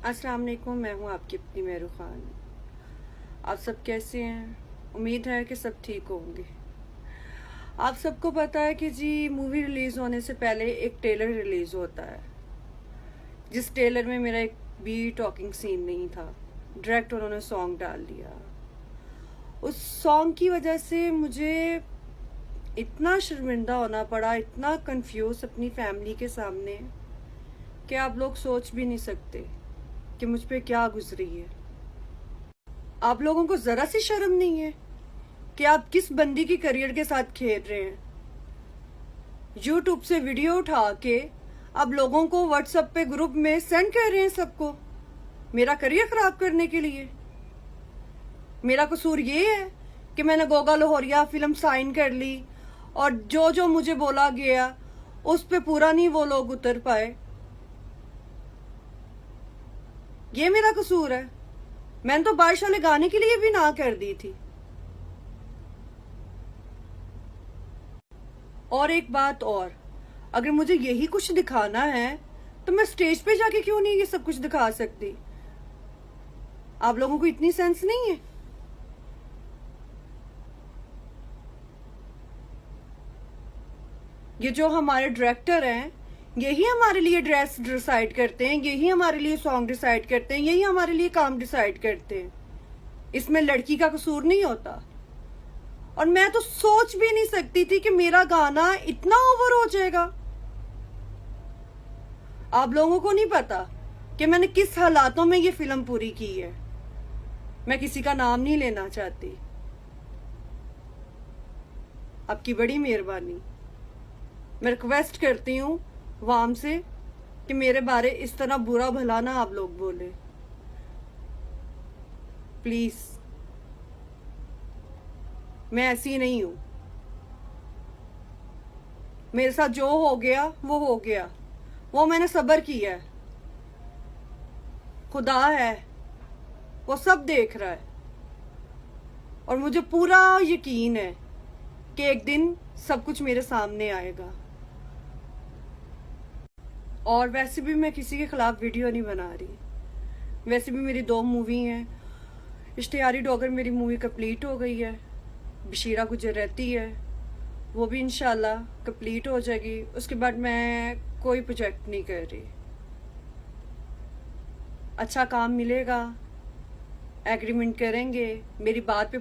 अस्सलाम वालेकुम, मैं हूँ आपकी अपनी मेहरू खान। आप सब कैसे हैं? उम्मीद है कि सब ठीक होंगे। आप सबको पता है कि जी मूवी रिलीज़ होने से पहले एक ट्रेलर रिलीज़ होता है, जिस ट्रेलर में मेरा एक भी टॉकिंग सीन नहीं था। डायरेक्ट उन्होंने सॉन्ग डाल दिया। उस सॉन्ग की वजह से मुझे इतना शर्मिंदा होना पड़ा, इतना कंफ्यूज अपनी फैमिली के सामने कि आप लोग सोच भी नहीं सकते कि मुझ पे क्या गुजरी है। आप लोगों को जरा सी शर्म नहीं है कि आप किस बंदी की करियर के साथ खेल रहे हैं? यूट्यूब से वीडियो उठा के आप लोगों को व्हाट्सएप पे ग्रुप में सेंड कर रहे हैं सबको, मेरा करियर खराब करने के लिए। मेरा कसूर ये है कि मैंने गोगा लाहौरिया फिल्म साइन कर ली और जो जो मुझे बोला गया उस पे पूरा नहीं वो लोग उतर पाए। ये मेरा कसूर है। मैंने तो बारिश वाले गाने के लिए भी ना कर दी थी। और एक बात और, अगर मुझे यही कुछ दिखाना है तो मैं स्टेज पे जाके क्यों नहीं ये सब कुछ दिखा सकती? आप लोगों को इतनी सेंस नहीं है? ये जो हमारे डायरेक्टर हैं, यही हमारे लिए ड्रेस डिसाइड करते हैं, यही हमारे लिए सॉन्ग डिसाइड करते हैं, यही हमारे लिए काम डिसाइड करते हैं। इसमें लड़की का कसूर नहीं होता। और मैं तो सोच भी नहीं सकती थी कि मेरा गाना इतना ओवर हो जाएगा। आप लोगों को नहीं पता कि मैंने किस हालातों में ये फिल्म पूरी की है। मैं किसी का नाम नहीं लेना चाहती। आपकी बड़ी मेहरबानी। मैं रिक्वेस्ट करती हूँ वाम से कि मेरे बारे इस तरह बुरा भला ना आप लोग बोले, प्लीज। मैं ऐसी नहीं हूं। मेरे साथ जो हो गया वो हो गया, वो मैंने सब्र किया है। खुदा है, वो सब देख रहा है और मुझे पूरा यकीन है कि एक दिन सब कुछ मेरे सामने आएगा। और वैसे भी मैं किसी के खिलाफ वीडियो नहीं बना रही। वैसे भी मेरी 2 मूवी हैं। इश्तियारी डॉगर मेरी मूवी कंप्लीट हो गई है, बशीरा गुजर रहती है, वो भी इंशाल्लाह कंप्लीट हो जाएगी। उसके बाद मैं कोई प्रोजेक्ट नहीं कर रही। अच्छा काम मिलेगा, एग्रीमेंट करेंगे, मेरी बात पे